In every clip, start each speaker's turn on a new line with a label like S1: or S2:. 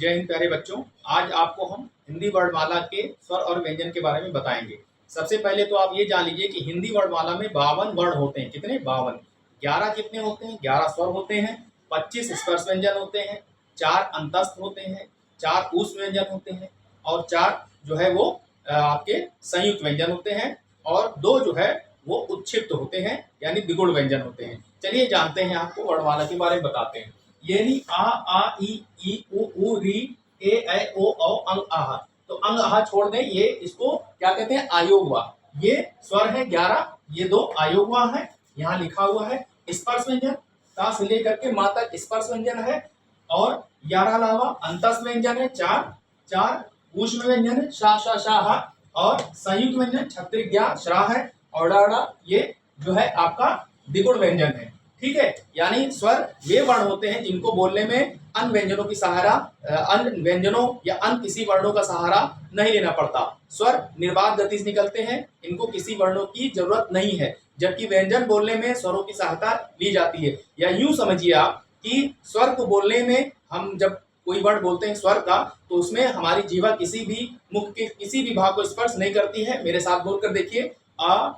S1: जय हिंद प्यारे बच्चों। आज आपको हम हिंदी वर्णमाला के स्वर और व्यंजन के बारे में बताएंगे। सबसे पहले तो आप ये जान लीजिए कि हिंदी वर्णमाला में 52 वर्ण होते हैं। कितने? 52। 11 कितने होते हैं? 11 स्वर होते हैं, 25 स्पर्श व्यंजन होते हैं, 4 अंतस्थ होते हैं, 4 ऊष्म व्यंजन होते हैं और 4 जो है वो आपके संयुक्त व्यंजन होते हैं और 2 जो है वो उच्छिष्ट होते हैं यानी द्विगुण व्यंजन होते हैं। चलिए जानते हैं, आपको वर्णमाला के बारे में बताते हैं। ये नहीं आ ई उ री ए ऐ ओ औ अंग आहा। तो अंग आहा छोड़ दें, ये इसको क्या कहते हैं? आयोगवा। ये स्वर है 11, ये 2 आयोगवा है। यहाँ लिखा हुआ है स्पर्श व्यंजन, ता से लेकर के मा तक स्पर्श व्यंजन है और 11 अलावा अंतस्थ व्यंजन है 4, 4 ऊष्म व्यंजन है शा शा शा हा और संयुक्त व्यंजन छत्रिक ज्ञा श्रा है और डा ये जो है आपका द्विगुण व्यंजन है। ठीक है, यानी स्वर वे वर्ण होते हैं जिनको बोलने में अन्य व्यंजनों की सहारा अन्य व्यंजनों या अन्य किसी वर्णों का सहारा नहीं लेना पड़ता। स्वर निर्बाध गति से निकलते हैं, इनको किसी वर्णों की जरूरत नहीं है, जबकि व्यंजन बोलने में स्वरों की सहायता ली जाती है। या यूं समझिए आप कि स्वर को बोलने में हम जब कोई वर्ण बोलते हैं स्वर का, तो उसमें हमारी जीवा किसी भी मुख के किसी भी भाग को स्पर्श नहीं करती है। मेरे साथ बोलकर देखिए, आ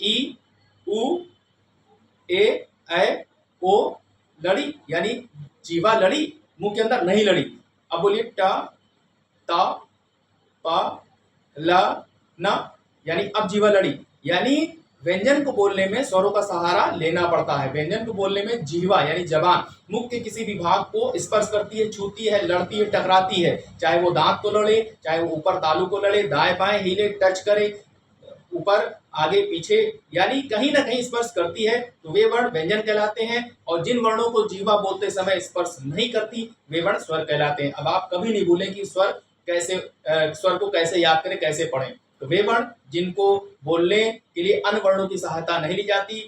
S1: ई उ ए ऐ ओ लड़ी, यानी जीवा लड़ी, मुंह के अंदर नहीं लड़ी। अब बोलिए ट ता पा ला ना, यानी अब जीवा लड़ी। यानी व्यंजन को बोलने में स्वरों का सहारा लेना पड़ता है। व्यंजन को बोलने में जीवा यानी जबान मुख के किसी भी भाग को स्पर्श करती है, छूती है, लड़ती है, टकराती है। चाहे वो दांत को लड़े, चाहे वो ऊपर तालू को लड़े, दाएं बाएं हिले, टच करे, ऊपर आगे पीछे, यानी कहीं ना कहीं स्पर्श करती है, तो वे वर्ण व्यंजन कहलाते हैं। और जिन वर्णों को जीवा बोलते समय स्पर्श नहीं करती, वे वर्ण स्वर कहलाते हैं। अब आप कभी नहीं भूलें कि स्वर कैसे स्वर को कैसे याद करें, कैसे पढ़ें। तो वे वर्ण जिनको बोलने के लिए अन्य वर्णों की सहायता नहीं ली जाती,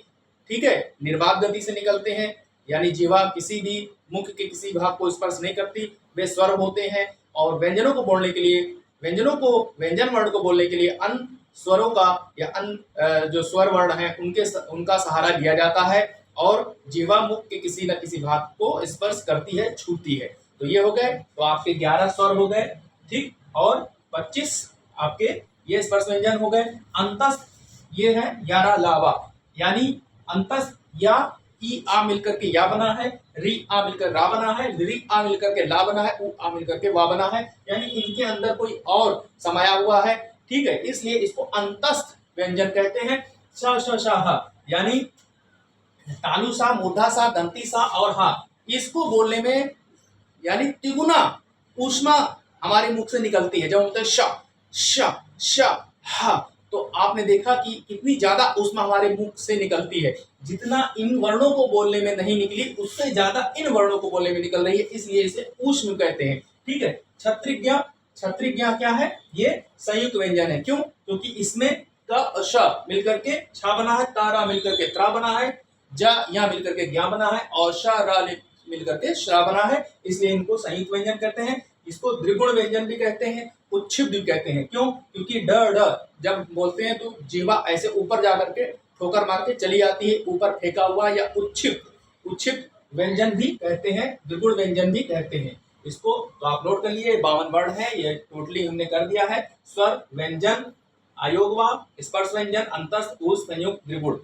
S1: ठीक है, निर्बाध गति से निकलते हैं, यानी जीवा किसी भी मुख के किसी भाग को स्पर्श नहीं करती, वे स्वर होते हैं। और व्यंजनों को बोलने के लिए, व्यंजन वर्ण को बोलने के लिए अन्य स्वरों का या अन्य जो स्वर वर्ण है उनका सहारा लिया जाता है और जीवा मुख के किसी न किसी भाग को स्पर्श करती है, छूती है। तो ये हो गए, तो आपके 11 स्वर हो गए, ठीक, और 25 आपके ये स्पर्श व्यंजन हो गए। अंतस्थ ये है 11 लावा, यानी अंतस्थ या ई आ मिलकर के या बना है, री आ मिलकर रा बना है, री आ मिलकर के ला बना है, उ आ मिलकर के वा बना है, यानी इनके अंदर कोई और समाया हुआ है। ठीक है, इसलिए इसको अंतस्थ व्यंजन कहते हैं। श श श ह, यानी तालु सा, मूर्धा सा, दंती सा और हा, इसको बोलने में यानी तिगुना ऊष्मा हमारे मुख से निकलती है। जब हम बोलते हैं श श श ह, तो आपने देखा कि कितनी ज्यादा ऊष्मा हमारे मुख से निकलती है। जितना इन वर्णों को बोलने में नहीं निकली, उससे ज्यादा इन वर्णों को बोलने में निकल रही है, इसलिए इसे ऊष्म कहते हैं। ठीक है, छत्रिज्ञा, छत्रिज्ञा क्या है? ये संयुक्त व्यंजन है। क्यों? क्योंकि इसमें क श मिलकर के छा बना है, तारा मिलकर के त्रा बना है, ज या मिलकर के ज्ञा बना है और श रा मिलकर के श्रा बना है, इसलिए इनको संयुक्त व्यंजन कहते हैं। इसको द्विगुण व्यंजन भी कहते हैं, उच्छिष्ट भी कहते हैं। क्यों? क्योंकि ड ड जब बोलते हैं तो जीवा ऐसे ऊपर जाकर के ठोकर मार के चली आती है, ऊपर फेंका हुआ, या उच्छिष्ट व्यंजन भी कहते हैं, द्विगुण व्यंजन भी कहते हैं। इसको तो आप नोट कर लिए, 52 वर्ण है, ये टोटली हमने कर दिया है। स्वर, व्यंजन, आयोगवा, स्पर्श व्यंजन, अंतस्थ, ऊष्म, संयुक्त, द्विगुण।